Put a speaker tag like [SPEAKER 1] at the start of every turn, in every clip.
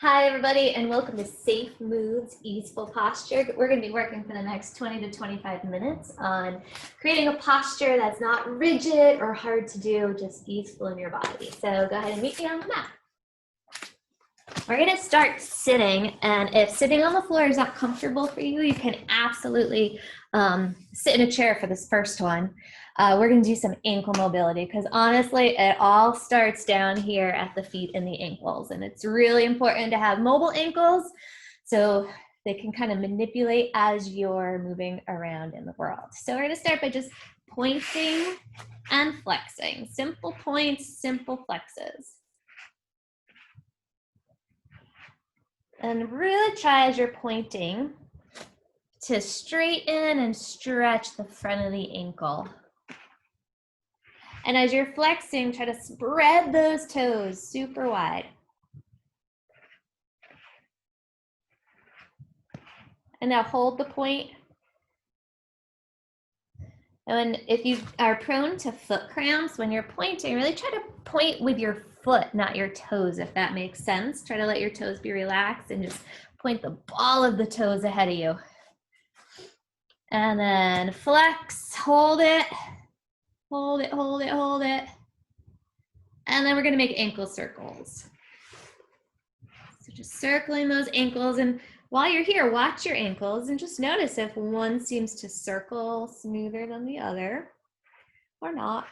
[SPEAKER 1] Hi everybody, and welcome to Safe Moves, Easeful Posture. We're going to be working for the next 20 to 25 minutes on creating a posture that's not rigid or hard to do, just easeful in your body. So go ahead and meet me on the mat. We're going to start sitting, and if sitting on the floor is not comfortable for you, you can absolutely sit in a chair for this first one. We're going to do some ankle mobility because honestly, it all starts down here at the feet and the ankles. And it's really important to have mobile ankles so they can kind of manipulate as you're moving around in the world. So we're going to start by just pointing and flexing. Simple points, simple flexes. And really try as you're pointing to straighten and stretch the front of the ankle. And as you're flexing, try to spread those toes super wide. And now hold the point. And if you are prone to foot cramps, when you're pointing, really try to point with your foot, not your toes, if that makes sense. Try to let your toes be relaxed and just point the ball of the toes ahead of you. And then flex, hold it. Hold it, hold it, hold it. And then we're going to make ankle circles. So just circling those ankles. And while you're here, watch your ankles and just notice if one seems to circle smoother than the other or not.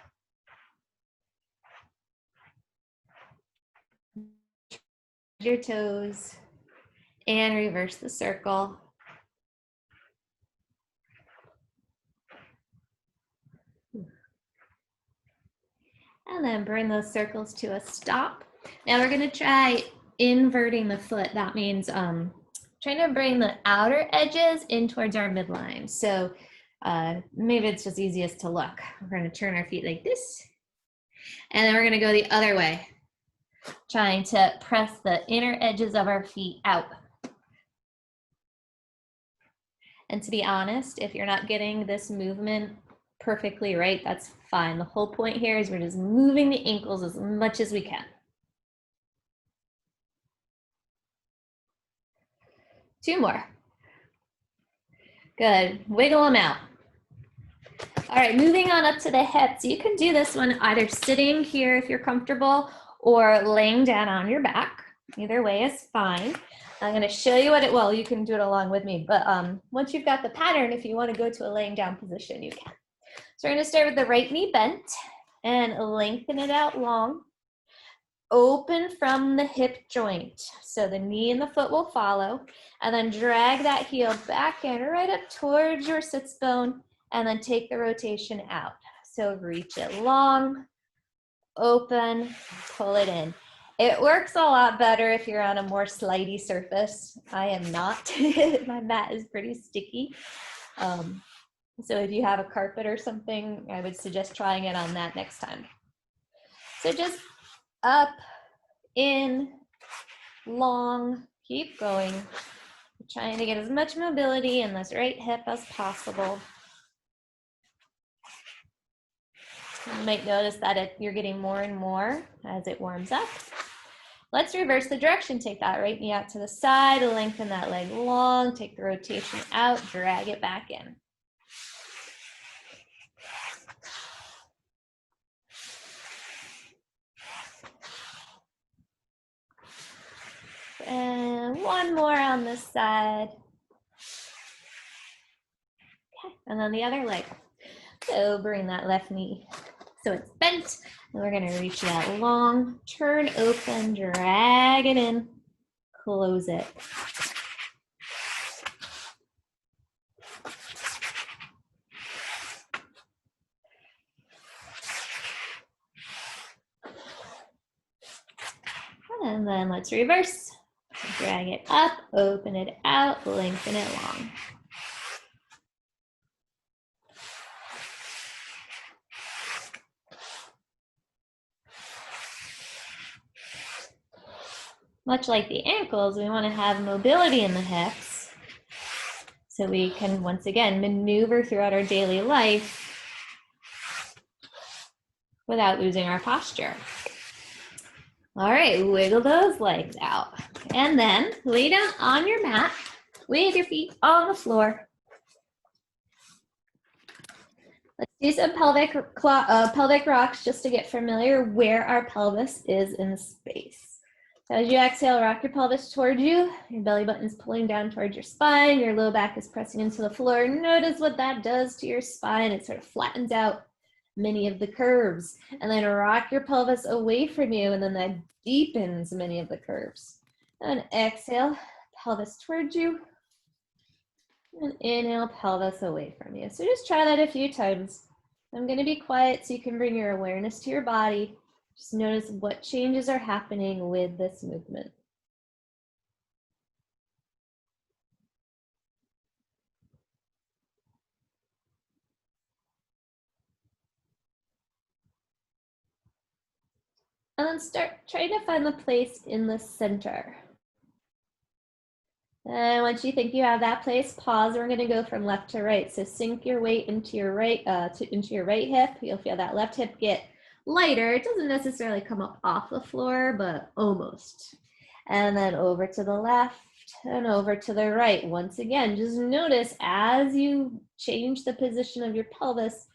[SPEAKER 1] Your toes and reverse the circle. And then bring those circles to a stop. Now we're going to try inverting the foot. That means trying to bring the outer edges in towards our midline. So maybe it's just easiest to look. We're going to turn our feet like this. And then we're going to go the other way, trying to press the inner edges of our feet out. And to be honest, if you're not getting this movement perfectly right, that's fine. The whole point here is we're just moving the ankles as much as we can. Two more. Good. Wiggle them out. All right, moving on up to the hips. You can do this one either sitting here if you're comfortable or laying down on your back. Either way is fine. I'm going to show you what well, you can do it along with me, but once you've got the pattern, if you want to go to a laying down position, you can. So we're going to start with the right knee bent and lengthen it out long. Open from the hip joint. So the knee and the foot will follow, and then drag that heel back in right up towards your sits bone, and then take the rotation out. So reach it long, open, pull it in. It works a lot better if you're on a more slidey surface. I am not. My mat is pretty sticky. So if you have a carpet or something, I would suggest trying it on that next time. So just up, in, long, keep going. Trying to get as much mobility in this right hip as possible. You might notice that you're getting more and more as it warms up. Let's reverse the direction. Take that right knee out to the side, lengthen that leg long, take the rotation out, drag it back in. And one more on this side. Okay, and then the other leg. So bring that left knee so it's bent, and we're gonna reach that long, turn open, drag it in, close it. And then let's reverse. Drag it up, open it out, lengthen it long. Much like the ankles, we want to have mobility in the hips so we can, once again, maneuver throughout our daily life without losing our posture. All right, wiggle those legs out. And then lay down on your mat with your feet on the floor. Let's do some pelvic rocks just to get familiar where our pelvis is in space. So as you exhale, rock your pelvis towards you. Your belly button's pulling down towards your spine. Your low back is pressing into the floor. Notice what that does to your spine. It sort of flattens out many of the curves. And then rock your pelvis away from you, and then that deepens many of the curves. And exhale, pelvis towards you. And inhale, pelvis away from you. So just try that a few times. I'm going to be quiet so you can bring your awareness to your body. Just notice what changes are happening with this movement. And then start trying to find the place in the center. And once you think you have that place, pause. We're going to go from left to right. So sink your weight into your right hip. You'll feel that left hip get lighter. It doesn't necessarily come up off the floor, but almost. And then over to the left and over to the right. Once again, just notice as you change the position of your pelvis,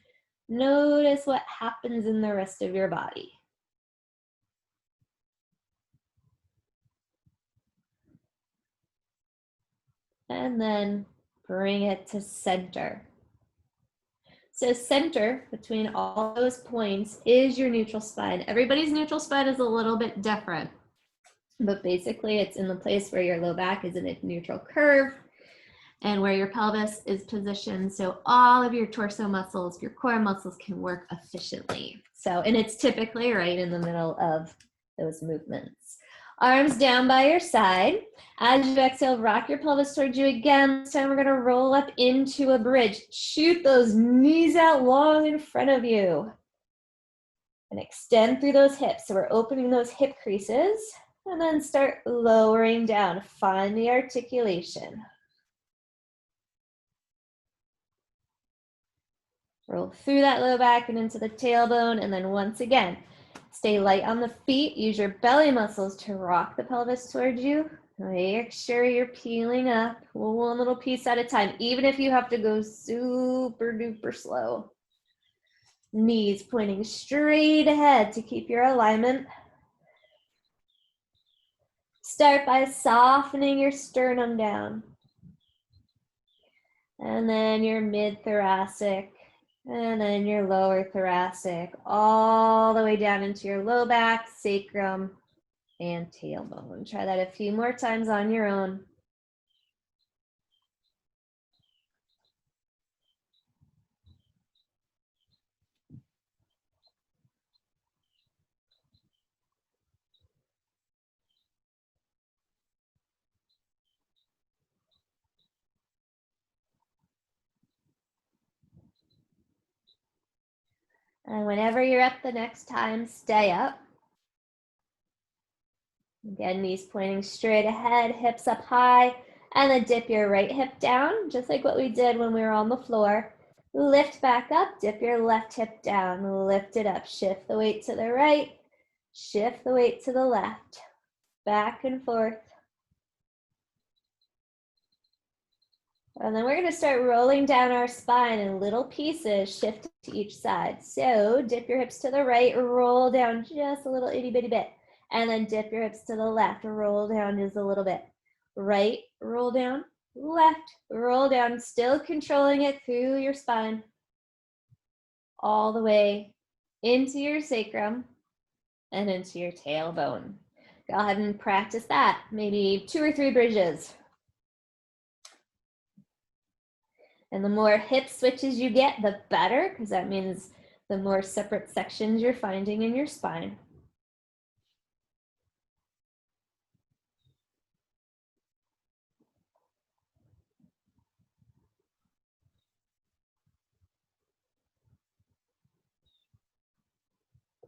[SPEAKER 1] notice what happens in the rest of your body. And then bring it to center. So center between all those points is your neutral spine. Everybody's neutral spine is a little bit different, but basically it's in the place where your low back is in a neutral curve and where your pelvis is positioned. So all of your torso muscles, your core muscles can work efficiently. So, and it's typically right in the middle of those movements. Arms down by your side. As you exhale, rock your pelvis towards you again. This time we're going to roll up into a bridge. Shoot those knees out long in front of you. And extend through those hips. So we're opening those hip creases. And then start lowering down. Find the articulation. Roll through that low back and into the tailbone. And then once again, stay light on the feet. Use your belly muscles to rock the pelvis towards you. Make sure you're peeling up one little piece at a time, even if you have to go super duper slow. Knees pointing straight ahead to keep your alignment. Start by softening your sternum down. And then your mid-thoracic. And then your lower thoracic, all the way down into your low back, sacrum, and tailbone. Try that a few more times on your own. And whenever you're up the next time, stay up. Again, knees pointing straight ahead, hips up high, and then dip your right hip down, just like what we did when we were on the floor. Lift back up, dip your left hip down, lift it up, shift the weight to the right, shift the weight to the left, back and forth. And then we're going to start rolling down our spine in little pieces, shift to each side. So dip your hips to the right, roll down just a little itty bitty bit. And then dip your hips to the left, roll down just a little bit. Right, roll down, left, roll down, still controlling it through your spine. All the way into your sacrum and into your tailbone. Go ahead and practice that, maybe 2 or 3 bridges. And the more hip switches you get, the better, because that means the more separate sections you're finding in your spine.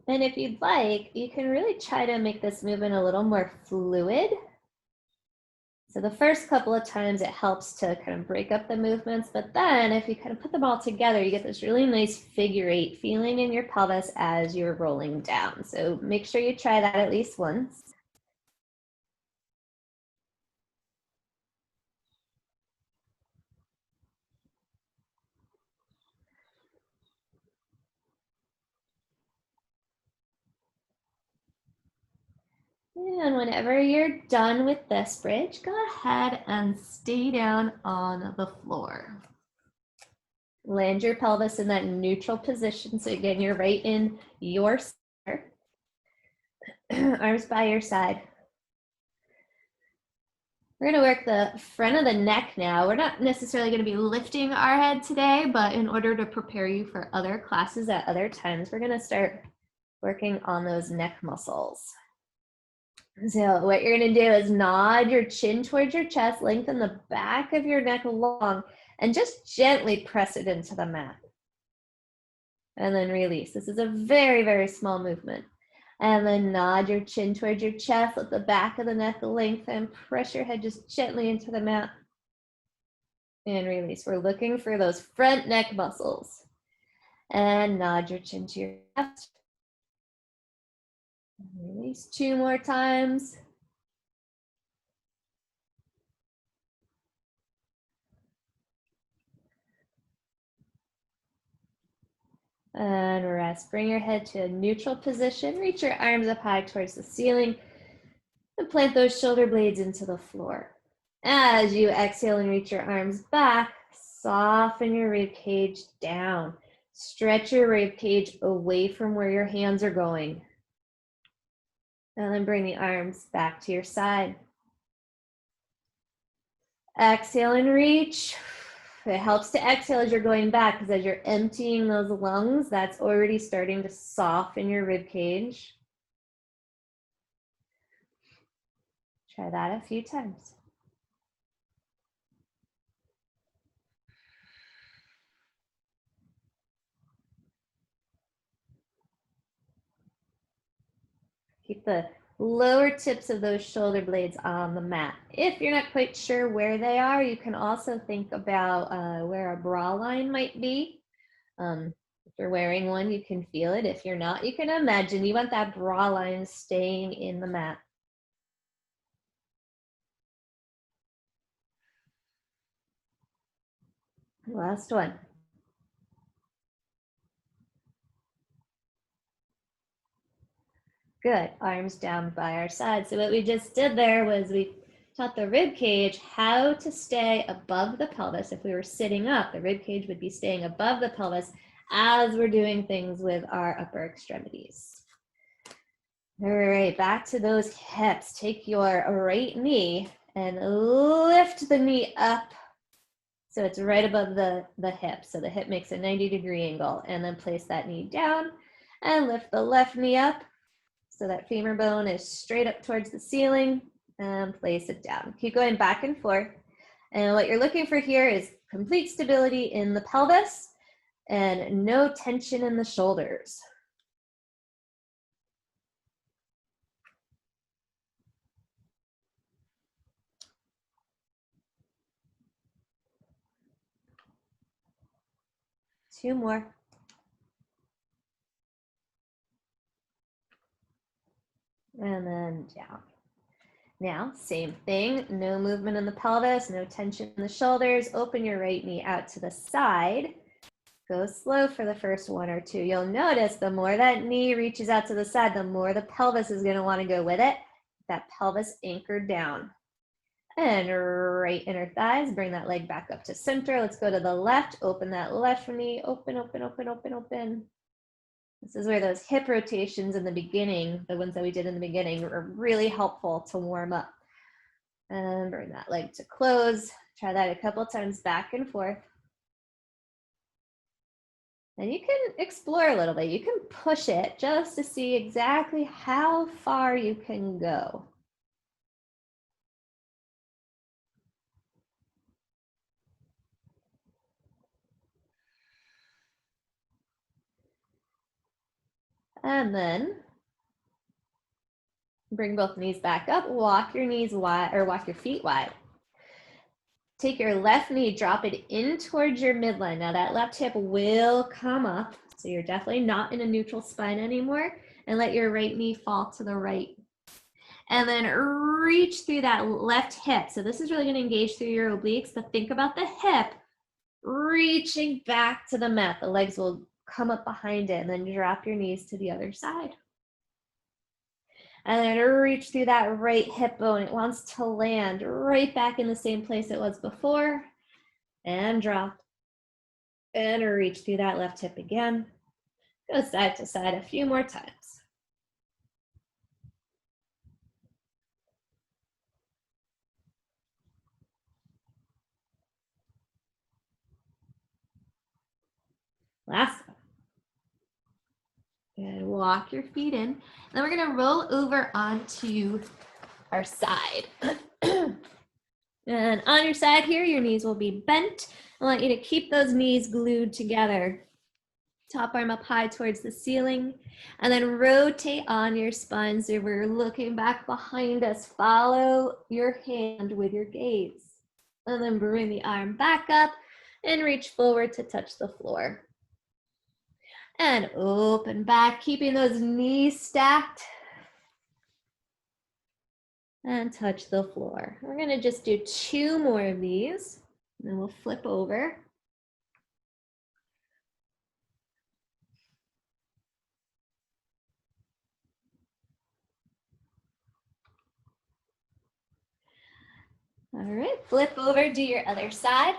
[SPEAKER 1] And if you'd like, you can really try to make this movement a little more fluid. So the first couple of times it helps to kind of break up the movements, but then if you kind of put them all together, you get this really nice figure 8 feeling in your pelvis as you're rolling down. So make sure you try that at least once. And whenever you're done with this bridge, go ahead and stay down on the floor. Land your pelvis in that neutral position. So again, you're right in your center. Arms by your side. We're gonna work the front of the neck now. We're not necessarily gonna be lifting our head today, but in order to prepare you for other classes at other times, we're gonna start working on those neck muscles. So what you're gonna do is nod your chin towards your chest, lengthen the back of your neck long, and just gently press it into the mat. And then release. This is a very, very small movement. And then nod your chin towards your chest, let the back of the neck lengthen, press your head just gently into the mat. And release. We're looking for those front neck muscles. And nod your chin to your chest. Release 2 more times. And rest. Bring your head to a neutral position. Reach your arms up high towards the ceiling. And plant those shoulder blades into the floor. As you exhale and reach your arms back, soften your rib cage down. Stretch your rib cage away from where your hands are going. And then bring the arms back to your side. Exhale and reach. It helps to exhale as you're going back, because as you're emptying those lungs, that's already starting to soften your rib cage. Try that a few times. Keep the lower tips of those shoulder blades on the mat. If you're not quite sure where they are, you can also think about where a bra line might be. If you're wearing one, you can feel it. If you're not, you can imagine you want that bra line staying in the mat. Last one. Good, arms down by our side. So what we just did there was we taught the rib cage how to stay above the pelvis. If we were sitting up, the rib cage would be staying above the pelvis as we're doing things with our upper extremities. All right, back to those hips. Take your right knee and lift the knee up so it's right above the hip. So the hip makes a 90-degree angle, and then place that knee down and lift the left knee up so that femur bone is straight up towards the ceiling, and place it down. Keep going back and forth. And what you're looking for here is complete stability in the pelvis and no tension in the shoulders. Two more. And then down. Now, same thing, no movement in the pelvis, no tension in the shoulders. Open your right knee out to the side. Go slow for the first 1 or 2. You'll notice the more that knee reaches out to the side, the more the pelvis is going to want to go with it. That pelvis anchored down. And right inner thighs, bring that leg back up to center. Let's go to the left. Open that left knee. Open, open, open, open, open. This is where those hip rotations in the beginning, the ones that we did in the beginning, are really helpful to warm up. And bring that leg to close. Try that a couple times back and forth. And you can explore a little bit. You can push it just to see exactly how far you can go. And then bring both knees back up. Walk your knees wide, or walk your feet wide. Take your left knee, drop it in towards your midline. Now that left hip will come up, so you're definitely not in a neutral spine anymore. And let your right knee fall to the right. And then reach through that left hip. So this is really going to engage through your obliques, but think about the hip reaching back to the mat. The legs will come up behind it, and then drop your knees to the other side. And then reach through that right hip bone. It wants to land right back in the same place it was before. And drop. And reach through that left hip again. Go side to side a few more times. Last one. Good. Walk your feet in. Then we're going to roll over onto our side. And on your side here, your knees will be bent. I want you to keep those knees glued together. Top arm up high towards the ceiling. And then rotate on your spine so we're looking back behind us. Follow your hand with your gaze. And then bring the arm back up and reach forward to touch the floor. And open back, keeping those knees stacked. And touch the floor. We're gonna just do 2 more of these, and then we'll flip over. All right, flip over, do your other side.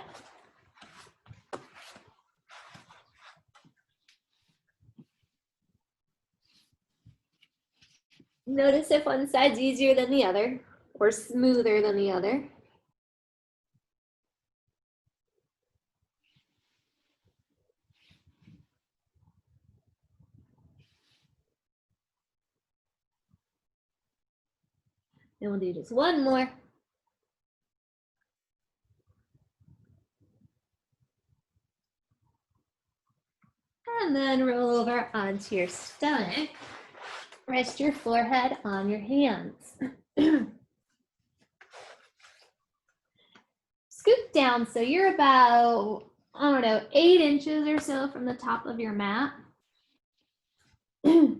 [SPEAKER 1] Notice if one side's easier than the other or smoother than the other. And we'll do just 1 more. And then roll over onto your stomach. Rest your forehead on your hands. Scoot down so you're about, 8 inches or so from the top of your mat. All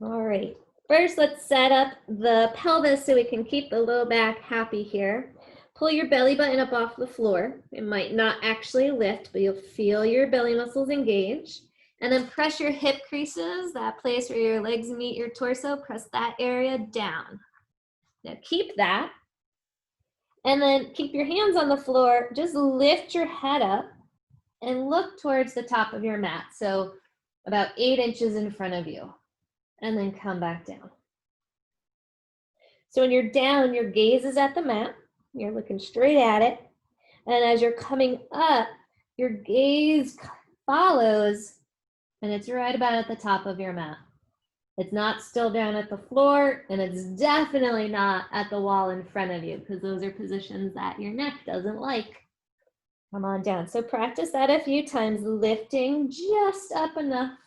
[SPEAKER 1] right. First, let's set up the pelvis so we can keep the low back happy here. Pull your belly button up off the floor. It might not actually lift, but you'll feel your belly muscles engage. And then press your hip creases, that place where your legs meet your torso, press that area down. Now keep that. And then keep your hands on the floor. Just lift your head up and look towards the top of your mat. So about 8 inches in front of you. And then come back down. So when you're down, your gaze is at the mat. You're looking straight at it. And as you're coming up, your gaze follows, and it's right about at the top of your mat. It's not still down at the floor, and it's definitely not at the wall in front of you, because those are positions that your neck doesn't like. Come on down. So practice that a few times, lifting just up enough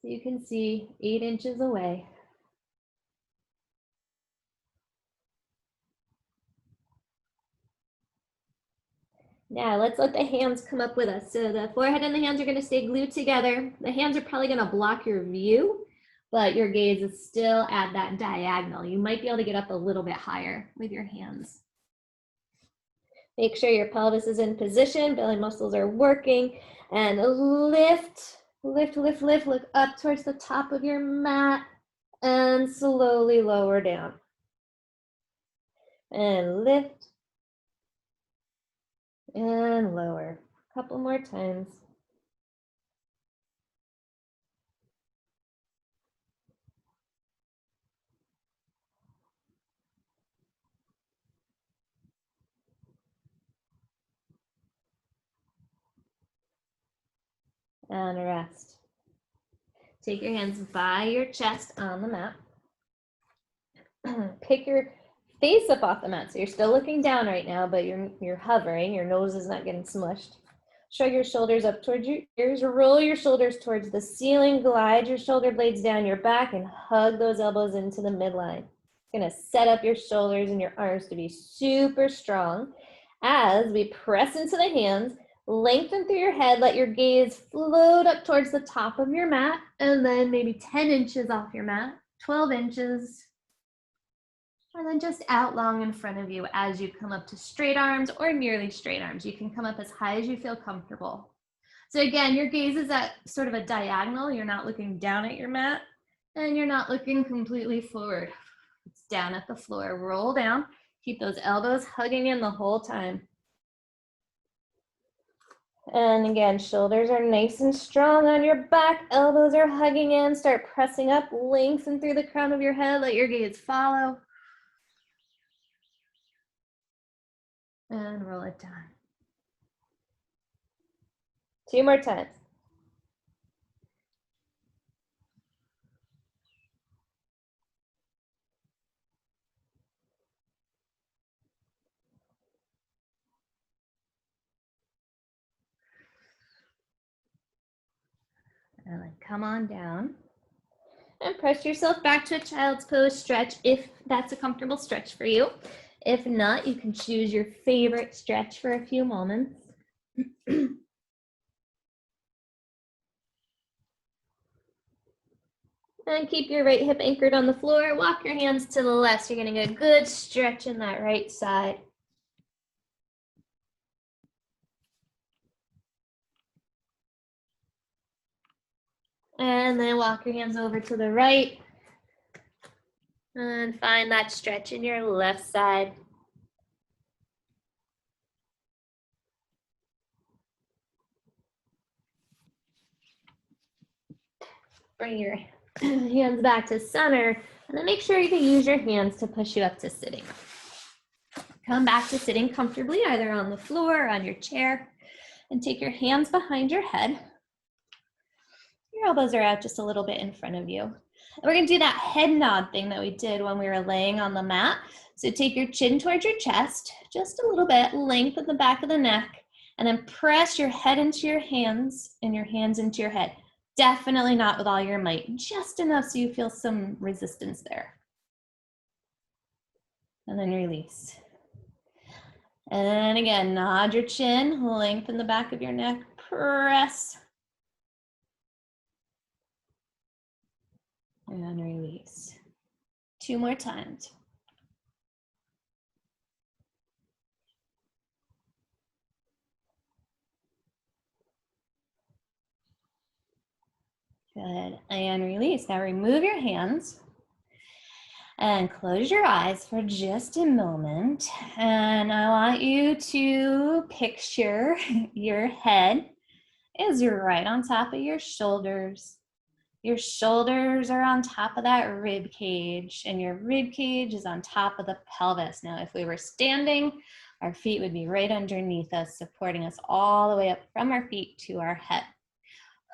[SPEAKER 1] so you can see 8 inches away. Now let's let the hands come up with us. So the forehead and the hands are going to stay glued together. The hands are probably going to block your view, but your gaze is still at that diagonal. You might be able to get up a little bit higher with your hands. Make sure your pelvis is in position, belly muscles are working, and lift, lift, lift, lift, look up towards the top of your mat, and slowly lower down. And lift. And lower. A couple more times. And rest. Take your hands by your chest on the mat. Pick your face up off the mat. So you're still looking down right now, but you're hovering. Your nose is not getting smushed. Shrug your shoulders up towards your ears. Roll your shoulders towards the ceiling. Glide your shoulder blades down your back and hug those elbows into the midline. It's going to set up your shoulders and your arms to be super strong. As we press into the hands, lengthen through your head. Let your gaze float up towards the top of your mat, and then maybe 10 inches off your mat, 12 inches. And then just out long in front of you as you come up to straight arms or nearly straight arms. You can come up as high as you feel comfortable. So again, your gaze is at sort of a diagonal. You're not looking down at your mat. And you're not looking completely forward. It's down at the floor. Roll down. Keep those elbows hugging in the whole time. And again, shoulders are nice and strong on your back. Elbows are hugging in. Start pressing up. Lengthen through the crown of your head. Let your gaze follow. And roll it down. 2 more times. And then come on down. And press yourself back to a child's pose stretch if that's a comfortable stretch for you. If not, you can choose your favorite stretch for a few moments. And keep your right hip anchored on the floor. Walk your hands to the left. So you're getting a good stretch in that right side. And then walk your hands over to the right. And find that stretch in your left side. Bring your hands back to center. And then make sure you can use your hands to push you up to sitting. Come back to sitting comfortably, either on the floor or on your chair. And take your hands behind your head. Your elbows are out just a little bit in front of you. And we're gonna do that head nod thing that we did when we were laying on the mat. So take your chin towards your chest, just a little bit, lengthen the back of the neck, and then press your head into your hands and your hands into your head. Definitely not with all your might, just enough so you feel some resistance there. And then release. And again, nod your chin, lengthen the back of your neck, press. And release. 2 more times. Good, and release. Now remove your hands and close your eyes for just a moment. And I want you to picture your head is right on top of your shoulders. Your shoulders are on top of that rib cage, and your rib cage is on top of the pelvis. Now, if we were standing, our feet would be right underneath us, supporting us all the way up from our feet to our head.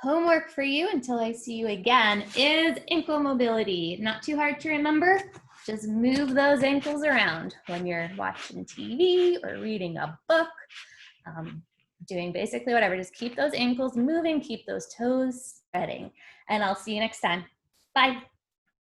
[SPEAKER 1] Homework for you until I see you again is ankle mobility. Not too hard to remember. Just move those ankles around when you're watching TV or reading a book, doing basically whatever. Just keep those ankles moving, keep those toes spreading. And I'll see you next time. Bye.